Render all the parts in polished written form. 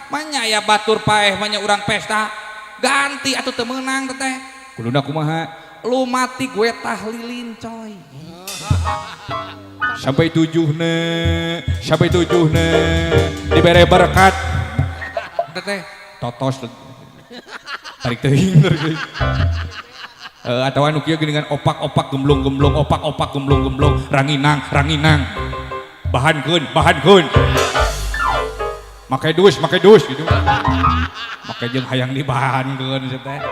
manya ya batur paeh manya urang pesta ganti atuh teu meunang teh kuduna kumaha lu mati gue tahlilin coy sampai tujuhna dibere berkat teh totos tarik teuing atau anu kieu dengan opak-opak gemblong-gemblong opak-opak gemblong-gemblong ranginang bahankeun make dus gitu make jeung hayang dibahankeun teh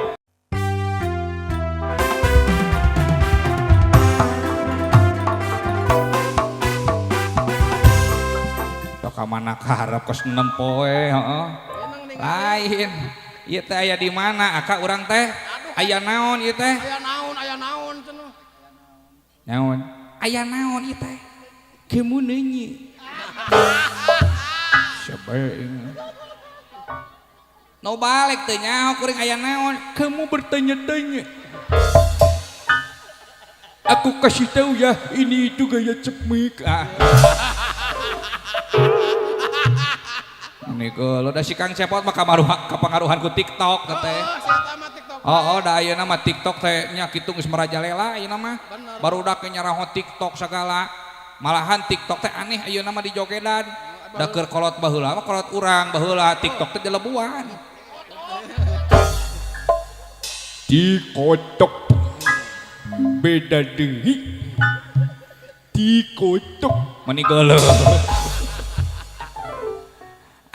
ka mana karep kos 6 poe heeh lain ieu teh aya di mana aka urang teh aya naon ieu teh aya naon cenah naon aya naon ieu teh kemu neunyi sabaeng no balik teh nyaho kuring aya naon kamu bertanya-tanya aku kasih tahu ya ini itu gaya cemik ini kalau udah si Kang Cepot mah kapangaruhan ku TikTok teh. Oh, da ayeuna mah TikTok teh nya kitu geus merajalela ayeuna mah. Barudak ke nyaraho TikTok segala. Malahan TikTok teh aneh ayeuna mah di jogedan. Da keur kolot baheula mah kolot urang baheula TikTok teh jelebuan. dikotok beda deui dikotok Meni geuleuh.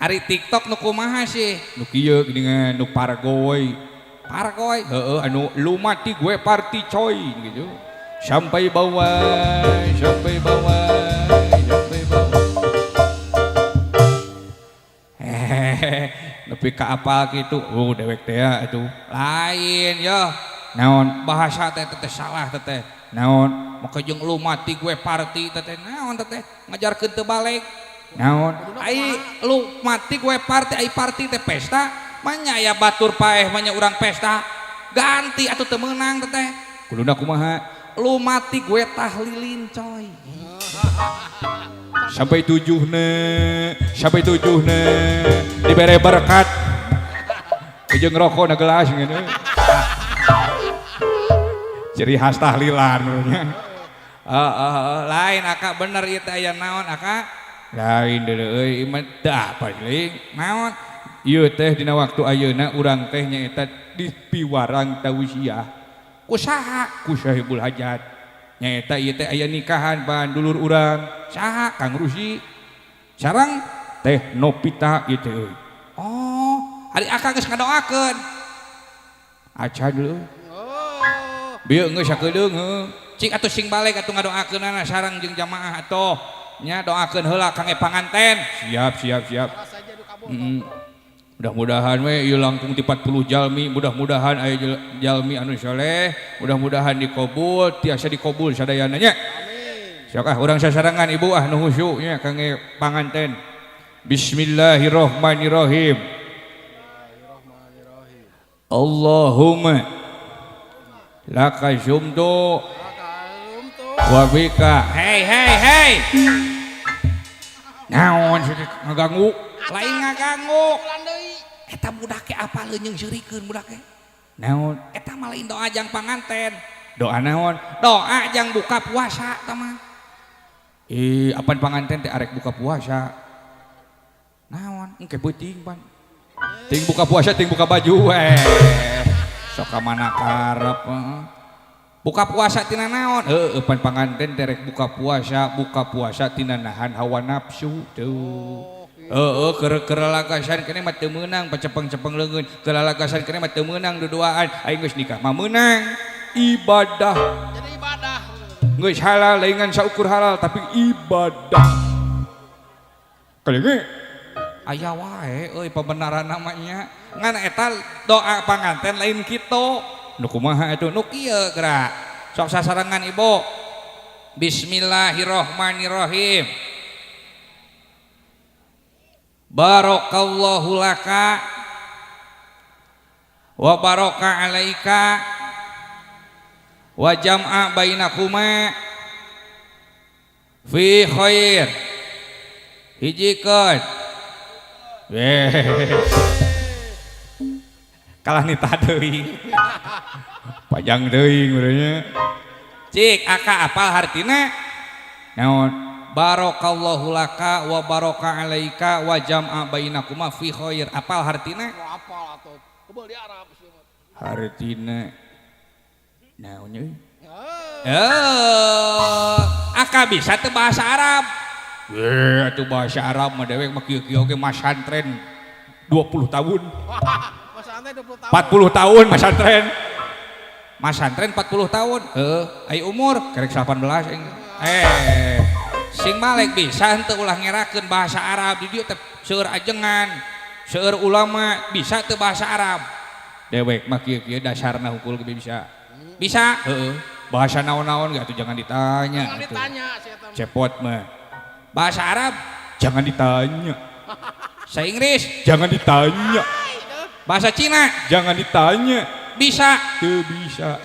Ari TikTok nu kumaha sih? nu kieu geuningan nu pargoy Pargoy. heeh anu lu mati gue party coy gitu sampai bawah nepi ka apal kitu dewek teh atuh Lain yo. naon Bahasa teh teh salah teh. naon Maka jeung lu mati gue party teh naon teh ngajarkeun teu balik. naon Ai lu mati gue party ai party teh pesta manya ya batur paeh manya urang pesta ganti atuh teu meunang teh kuduna kumaha lu mati gue tahlilin coy sampai tujuhna dibere berkat jeung rokok na gelas ngene ciri khas tahlilan lain aka bener ieu teh aya naon aka lain deuleu euy mah teu apa deui naon ieu teh dina waktu ayeuna urang teh nyaeta dipiwarang tausiah kusaha ku Syahibul Hajat nyaeta ieu teh aya nikahan pan dulur urang saha Kang Rusi sareng teh Nopita ieu teh euy oh ari aka geus ngadoakeun aca deuleu oh bieu geus sakedeung heuh cik atuh sing balik atuh ngadoakeunana sareng jeung jamaah atuh nya doakeun heula kangge panganten siap saja du kabul mudah-mudahan we ieu langkung ti 40 jalmi mudah-mudahan aya jalmi anu saleh mudah-mudahan dikabul tiasa dikabul sadayana nya amin sok urang sasarangan ibu nu husyuk nya kangge panganten bismillahirrahmanirrahim Allahumma laka syumtu kalum tuh wa bika hei naon sih ngaganggu lain ngaganggu bulan deui eta budak ke apa leunyeung sirikeun budak ke naon eta mah lain doa jang panganten doa naon doa jang buka puasa eta mah apan panganten teh arek buka puasa naon engke beuting pan ting buka puasa ting buka baju sok ka mana karep buka puasa tina naon pan panganten teh rek buka puasa tina nahan hawa nafsu tuh kerelakasan kene mah teu meunang pacepeng-cepeng leungeun kerelakasan kene mah teu meunang duduaan aing geus nikah mah meunang ibadah jadi ibadah geus halal laingan saukur halal tapi ibadah kalenge aya wae euy pembenaran namanya ngan eta doa panganten lain kitu nu kumaha atuh nu kieu geura sok sasarengan ibu bismillahirrahmanirrahim barakallahu laka wa baraka alaika wa jam'a bainakuma fi khair hijikeun kalah nita deui pajang deui urangnya cik aka apal hartina naon barakallahu laka wa baraka alaika wa jam'a bainakuma fi khair apal hartina Mau apal atuh. Kebal di Arab sih. hartina naonnya Heuh. aka bisa teu bahasa Arab atuh bahasa Arab mah dewek mah kieu-kieu ge masantren 20 tahun Mas Ante 20 tahun. 40 tahun masantren 40 tahun ai umur kerek 18 sing malek bisa henteu ulah ngerakeun bahasa Arab di dieu teh seueur ajengan seueur ulama bisa teu bahasa Arab dewek mah kieu-kieu dasarna hukul ge bisa heeh bahasa naon-naon gak tuh jangan ditanya Jangan ditanya saya tahu. cepot mah bahasa Arab jangan ditanya Bahasa Inggris jangan ditanya bahasa Cina jangan ditanya bisa teu bisa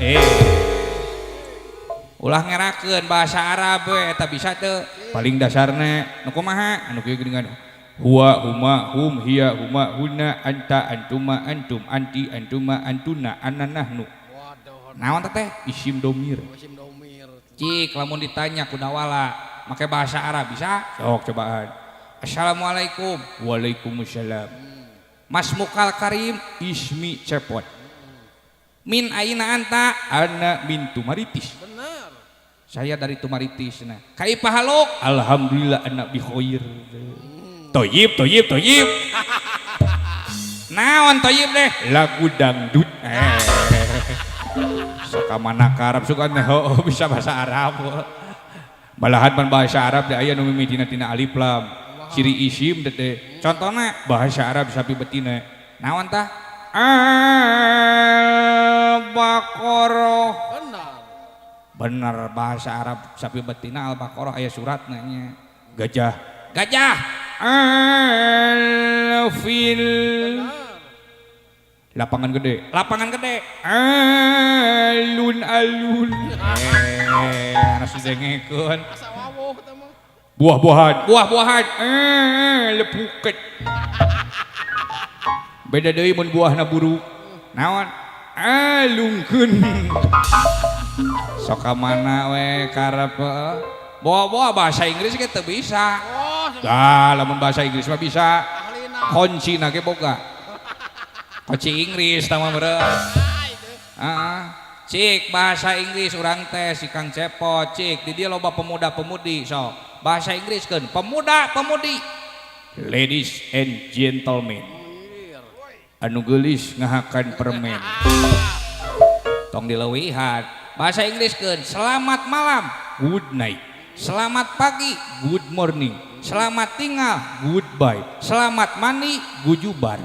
ulah ngerakeun bahasa Arab we eta bisa teu paling dasarna nu kumaha anu kieu geuningan huwa huma hum hiya huma hunna anta antuma antum anti antuma antuna anna nahnu Waduh. naon teh isim domir Musim domir. cik lamun ditanya kudawala make bahasa Arab bisa sok cobaan Assalamualaikum waalaikumsalam Mas Mukal Karim ismi cepot min aina anta ana min tumaritis Benar. saya dari Tumaritis nah kaifa haluk alhamdulillah ana bi khair toyib naon toyib deh lagu dangdut suka mana Arab suka neho bisa bahasa Arab malahan pan bahasa Arab da aya nu mimitina tina alif lam ciri isim teh contohnya bahasa Arab sapi betina naon tah Al-Baqarah Benar. bener bahasa Arab sapi betina Al-Baqarah aya surat nanya gajah gajah Al-Fil Benar. lapangan gede lapangan gede alun-alun anak sudah ngekun Asa wawuh teh mah. buah-buahan buah-buahan lepuket beda deui mun buahna buru naon alungkeun sok ka mana we karep bawa-bawa bahasa Inggris ge teu bisa Oh, lamun bahasa Inggris mah bisa ahlina. kunci na ge boga kunci Inggris tama meureun itu. cik bahasa Inggris urang teh si Kang Cepot cik di dia loba pemuda-pemudi sok bahasa Inggris kan pemuda-pemudi ladies and gentlemen anu geulis ngahakan permen tong dileuwihan bahasa Inggris kan selamat malam good night selamat pagi good morning selamat tinggal goodbye selamat mandi gujubar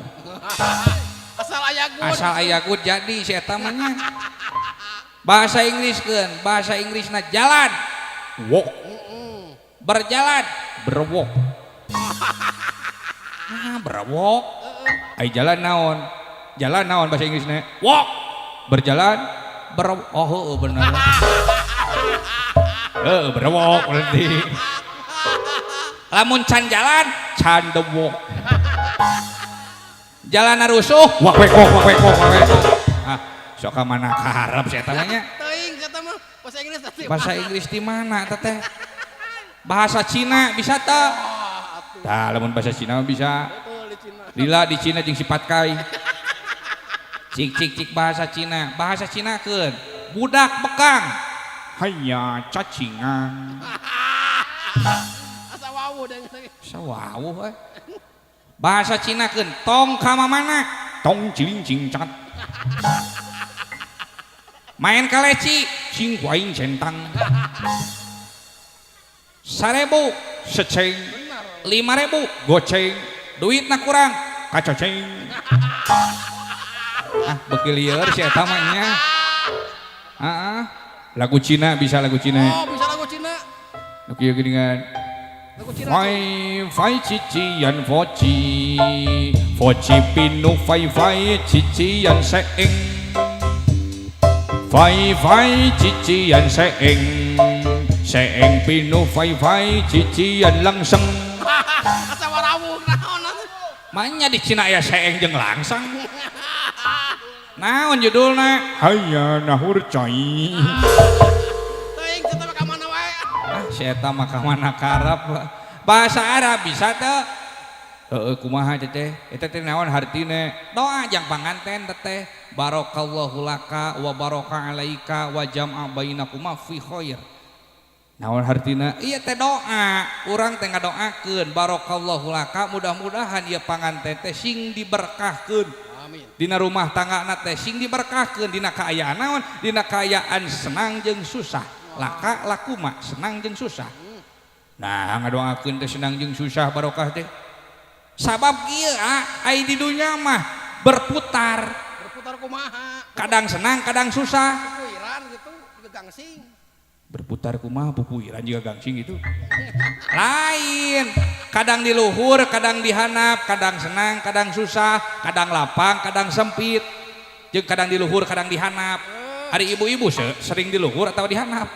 Asal aya good. asal aya good jadi si eta mah nya bahasa Inggris kan bahasa Inggrisna jalan walk berjalan berwalk berwok ai jalan naon bahasa Inggrisnya walk berjalan oh heueuh bener berwalk berarti lamun can jalan can the walk jalan rusuh wak wek sok ka mana ka harap saya tanya Teuing kata mah bahasa Inggris tadi. bahasa Inggris di mana teteh bahasa Cina bisa teu tah lamun bahasa Cina mah bisa Betul di Cina. lila di Cina jeung sifat kai cik bahasa Cina keun budak bekang hanya cacingan Asa wawuh dengan sawawuh bahasa Cina keun tong ka mana tong cilincing cat main kaleci cing waing centang 1000 seceng 5.000 goceng duitna kurang kacoceng beuki lieur si eta mah nya lagu Cina bisa lagu Cina Oh, bisa lagu Cina. nu kieu geuningan Lagu Cina. Fai fai cician foci pinu fai fai cician seeng fai fai cician seeng pinu fai fai cician langseng Asa warawuh naon atuh. Manya di Cina ya seeng jeung langsang. Naon judulna? Hayya nahur coy. Teuing kita mah ka mana wae. Ah, si eta mah ka mana karap. Bahasa Arab bisa teu? Heeh, kumaha teteh? Eta teh naon hartine? Doa jang panganten teteh. Barakallahu laka wa baraka alaika wa jam'a bainakuma fi khair. Naon hartina? Iya teh doa. Urang teh ngadoakeun barakallahu laka, mudah-mudahan ieu panganten teh sing diberkahkeun. Amin. Dina rumah tanggana teh sing diberkahkeun, dina kaayaan naon? Dina kaayaan senang jeung susah. Laka lakuma senang jeung susah. Nah, ngadoakeun teh senang jeung susah barokah teh. Sabab kieu ai di dunya mah berputar. Berputar kumaha? Kadang senang, kadang susah. Puiran gitu, juga gangsing. Berputar kumaha pupuiran juga gangsing gitu. Lain. Kadang di luhur, kadang di handap, kadang senang, kadang susah, kadang lapang, kadang sempit. Jeung kadang di luhur, kadang di handap. Ari ibu-ibu sering di luhur atau di handap?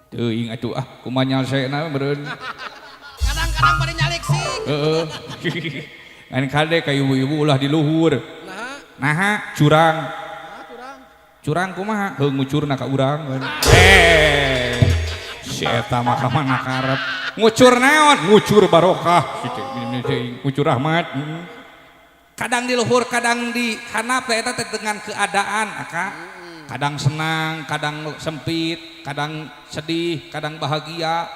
Teuing atuh kumaha nyalseuna meureun. Kadang-kadang pada nyalik sih. Heeh. Kan kade ka ibu-ibu ulah di luhur. Nah, curang. Curang kumaha? Heung ngucurna ka urang. Si eta mah ka mana karep. Ngucur naon? Ngucur barokah. Ngucur rahmat. Kadang di luhur, kadang di handap eta teh dengan keadaan, aka. Kadang senang, kadang sempit, kadang sedih, kadang bahagia.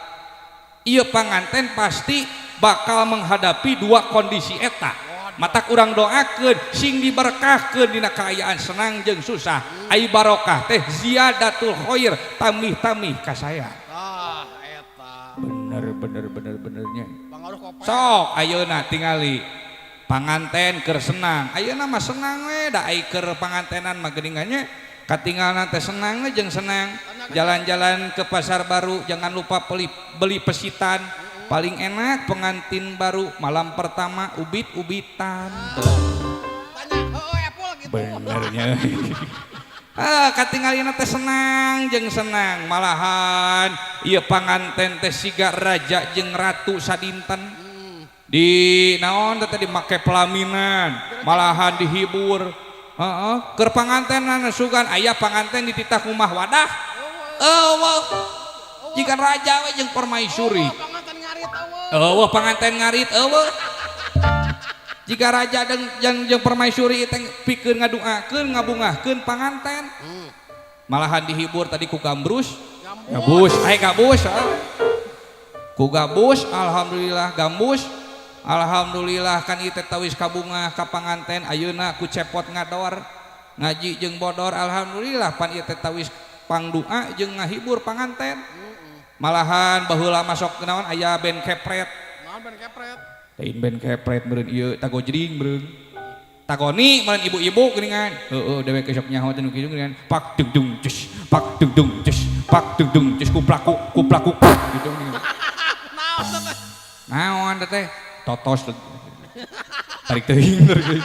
Ieu panganten pasti bakal menghadapi dua kondisi eta. Matak urang doakeun sing diberkahkeun dina kaayaan senang jeung susah. Ai barokah teh ziyadatul khair, tamih-tamih ka saya. Ah, eta. Benernya. Pangaruh kopek. Sok ayeuna tingali panganten keur senang. Ayeuna mah senang we da ai keur pangantenan mah geuningannya katinggalna teh senang we jeung senang. Jalan-jalan ke pasar baru, jangan lupa beli pesitan. Paling enak pengantin baru malam pertama ubit-ubitan. Tanya, oh Apple gitu. Benernya. Katinggalina teh senang jeung senang. Malahan ieu panganten teh siga raja jeung ratu sadinten. Di naon teh dimake pelaminan, malahan dihibur. Heeh, keur pangantenan sugan aya panganten dititah rumah wadah. Jika raja we jeung permaisuri. Panganten ngarit eueuh. Panganten ngarit eueuh. Jika raja jeung permaisuri teh pikeun ngaduakeun ngabungahkeun panganten. Malahan dihibur tadi ku Gambrus. Gabus, gabus. Ku Gabus alhamdulillah Gambus. Alhamdulillah kan ieu teh tawis kabungah ka panganten ayeuna ku cepot ngador. Ngaji jeung bodor alhamdulillah pan ieu teh tawis pangdoa jeung ngahibur panganten. Malahan baheula masok naon aya band kepret. Naon band kepret? Lain band kepret meureun ieu tagojring meureun. Tagoni meureun ibu-ibu geuningan. Heeh dewek esok nyaho teh nu kitu geuningan. Pak dung dung cus, pak dung dung cus, pak dung dung cus kuplaku gitu geuningan. Naon teh? Naon teh? Totos. Tarik teuing teuing.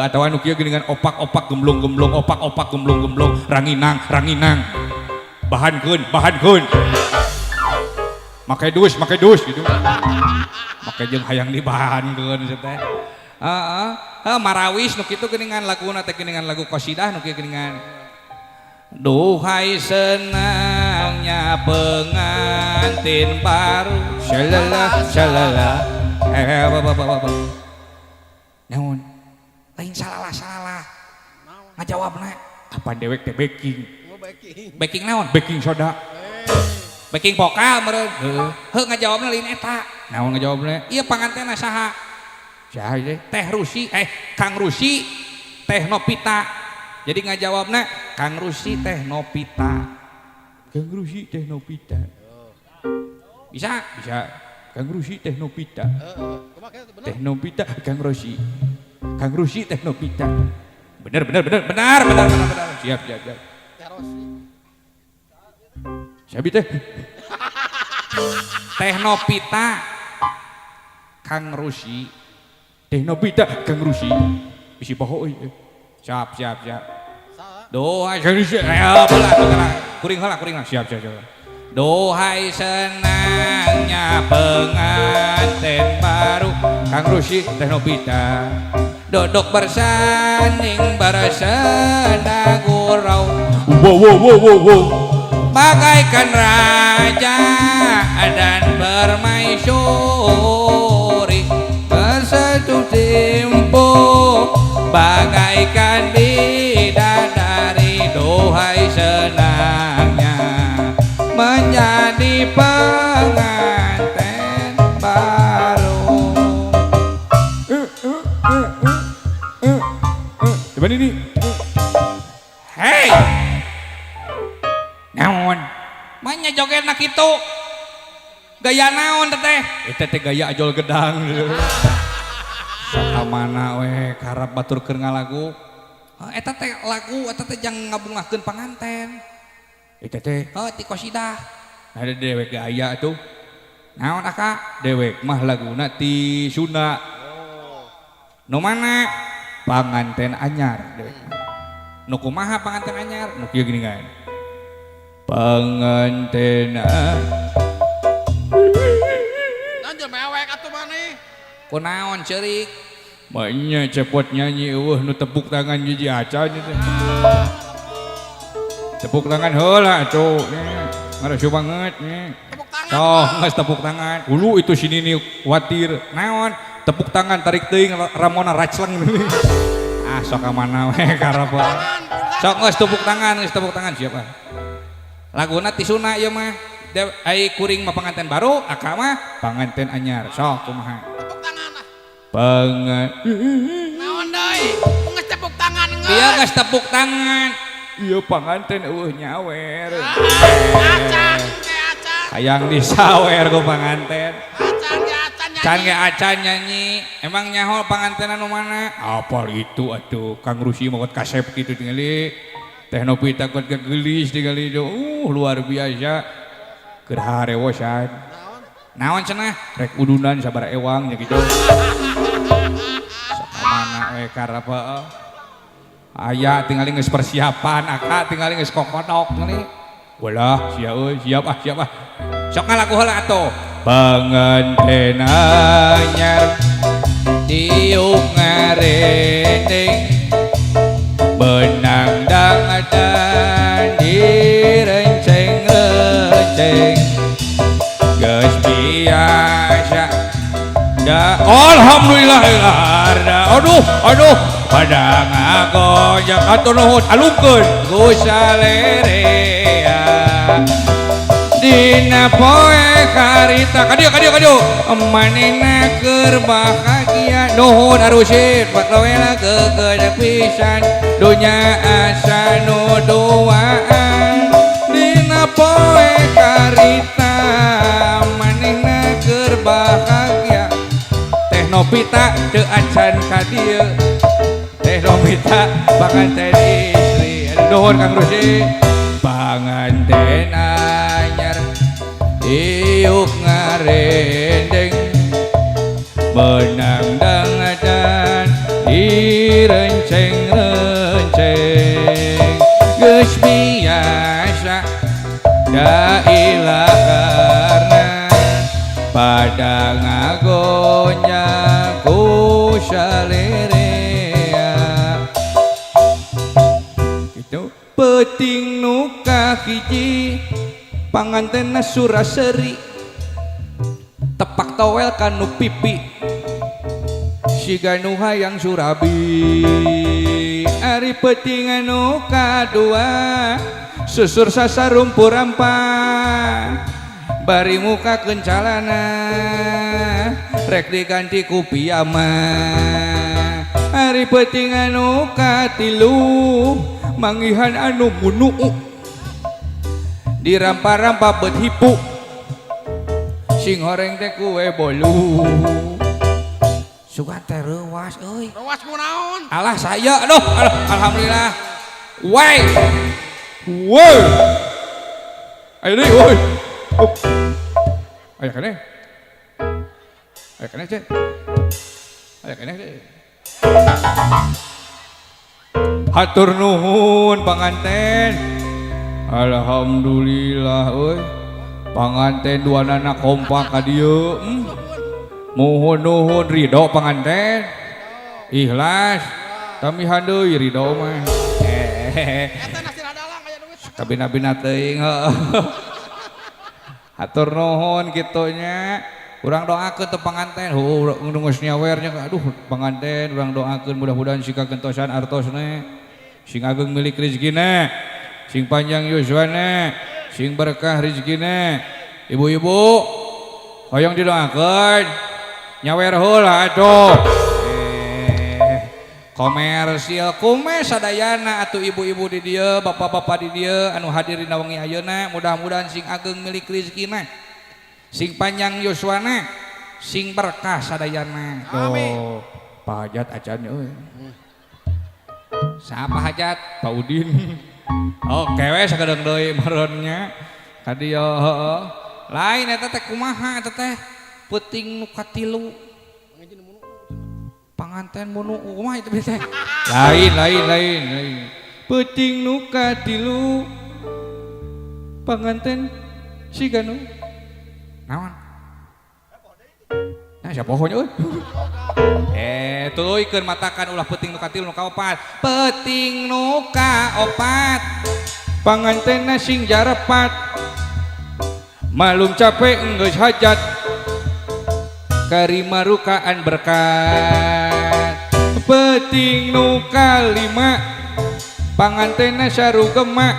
Atawa nu kieu geuningan opak-opak gemblong-gemblong, opak-opak gemblong-gemblong, ranginang. Bahankeun. Make dus gitu. Make jeung hayang dibahankeun teh. Marawis nu kitu geuningan laguna teh geuningan lagu qasidah nu kieu geuningan. Duhai senangnya pengantin baru. Syalala. Naon? Lain salah. Ngajawabna apa dewek teh baking. Baking naon? Baking soda. Baking vokal meureun. Heuh ngajawabna lain eta. Naon ngajawabna? Ieu pangantenna saha? Saha ieu? Teh Rusi, Kang Rusi, Teh Nopita. Jadi ngajawabna Kang Rusi Teh Nopita. Kang Rusi Teh Nopita. Bisa. Kang Rusi Teh Nopita. Teh Nopita Kang Rusi. Kang Rusi Teh Nopita. Bener. Siap. Teh Rosi. Siapa teh? Teh Nopita Kang Rusi. Teh Nopita Kang Rusi. Bisi poho euy. Siap. Doa Rusi. Ayo belah. Kuring heula. Siap. Duhai senangnya pengantin baru Kang Rusi Teh Nobita duduk bersanding bersenang gurau bagaikan raja dan permaisuri bersatu timpu bagaikan bidadari duhai senangnya menjadi pengantin baru. Coba ini. Hei, naon? Manya joget nak itu gaya naon teteh? Eta teh gaya ajol gedang. Sakamana we karab baturkeun ngalagu. Eta teh lagu, eta teh jang ngabungakeun panganten. Eta teh Ti kosidah. ada dewek gaya tuh. Naon Aka? Dewek mah laguna ti Sunda. Nu mana? Panganten anyar dewek mah. Nu kumaha panganten anyar? Nu kieu gini kan. Panganten Lanjut mewek atuh maneh. Kunaon ceurik? Maknya cepot nyanyi nu tepuk tangan jadi acan itu. Tepuk tangan heula atuh. Ngarasu banget nya. Tepuk tangan. Sok geus tepuk tangan. Ulu itu sini nih khawatir. Naon? Tepuk tangan tarik teuing Ramona Racleng. Ah sok ka mana we karep. Sok geus tepuk tangan siapa? Laguna ti Sunda ieu mah. Ai kuring mah panganten baru, Aka mah Panganten anyar. Sok kumaha? Tepuk tangan ah. Naon deui? Geus tepuk tangan geus. dia geus tepuk tangan. Iya panganten nyawer. Acan ge acan. Hayang disawer ku panganten. Acan ge acan nyanyi. Can ge acan nyanyi. Emang nyaho panganten anu mana? Apal itu atuh Kang Rusi mah kasep kitu tingali. Teh Nobita kot gelis tingali luar biasa. Keur harewosan. Naon cenah? Rek udunan sabar ewang nya kitu. Sakamana we karep aya tingali geus persiapan Aka tingali geus kokodok tingali. Ulah sia euy siap ah. Sok ngalagu heula atuh. Panganten anyar Tiup ngarending benang dangdan direnceng-renceng geus biasa da alhamdulillah aduh pada ngagojak atur nuhun alungkeun gusalerea dina poe karita kadieu manehna keur bahagia nuhun arusin paklawela geugeuh pisan dunya asa nu duaan dina poe karita manehna keur bahagia Teh Nobita teu acan ka dieu Teh Nobita panganten istri nuhun Kang Rusi panganten anyar iuk ngarendeng benang dangdan direnceng-renceng geus biasa da ilah karna pada ngagonya ku salerea gitu peting nu kahiji pangantenna Suraseri tepak towel kanu pipi siga nu hayang surabi ari peting anu kadua susur sasarumpur rampah bari muka kencalana rek diganti ku piyama ari peting anu katilu mangihan anu munu dirampa-rampa bet hipu sing horeng teh kue bolu sugan teh reuwas euy Rawas kunaon? alah saya aduh alhamdulillah woi ayo deui woi aya keneh cek aya keneh deh hatur nuhun panganten alhamdulillah euy Panganten duanana kompak ka dieu. Mohon nuhun ridho panganten. Ikhlas. Tamihan deui ridho mah. Eta nasi radalang aya duit. Kabina-bina teuing heuh. Hatur nuhun kitu nya. Urang doakeun teu panganten. Nu geus nyawer nya aduh panganten urang doakeun mudah-mudahan sika gentosan artosna. Sing ageng milik rezekina. Sing panjang yuswana. Sing berkah rezekina. Ibu-ibu hoyong didoakeun. Nyawer heula atuh. Komersil kume sadayana atuh ibu-ibu di dieu, bapak-bapak di dieu anu hadir dina wengi ayeuna, mudah-mudahan sing ageng milik rezekina. Sing panjang yuswana, sing berkah sadayana. Amin. Pak Hajat acan euy. Siapa Hajat? Pak Udin. Oke we sakedeung deui maronnya. Ka dieu heueuh. Lain eta teh kumaha eta teh? Peuting nu katilu. Panganten munu kumaha itu teh? Lain. Peuting nu katilu. Panganten siga nu naon? Nah, siapa pohonnya euy? Tuluy keur matakan ulah peuting nu katilu nu kaopat. Peuting nu kaopat. Pangantenna sing jarepat. Malum capek geus hajat. Karimarukaan berkat. Peuting nu kalima. Pangantenna sarugema.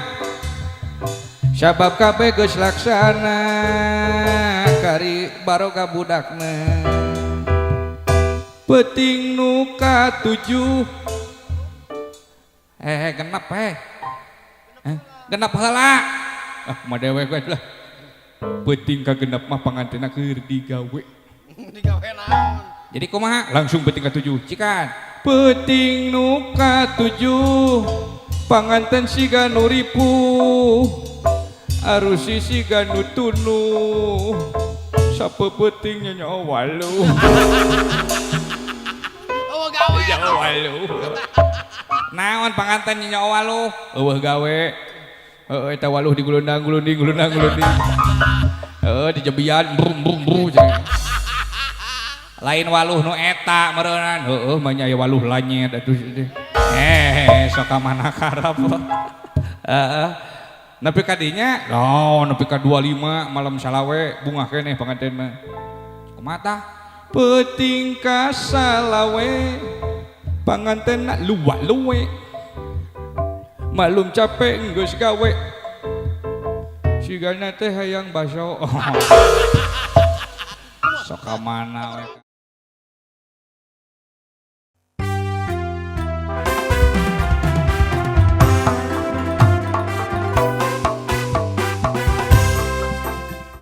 Sabab kabeh geus laksana. Kari baroga budakna. Peuting nu katujuh. Genep genep heula. Madewek we lah. Peuting ka genep mah pangantenna keur digawe. Digawe naon? Jadi kumaha? Langsung peuting katujuh. Cikan. Peuting nu katujuh. Panganten siga nu ripuh. Arusi siga nu tunuh. Sapeuting nya waluh. Oh gawe. Waluh. Naon panganten nya waluh? Eueuh gawe. Heeh eta waluh digulundang-gulunding. Heeh dijebian brum lain waluh nu eta meureunnan. Heeh mah nya aya waluh lanyet atuh. Sok ka mana karep. Heeh. Nepi ka dinya, nepi ka 25 malam salawe bungah keneh panganten mah. Kumaha tah? Peuting ka salawe pangantenna luwa-luwe. Malum capek geus gawe. Sigana teh hayang baso. Sok ka mana we.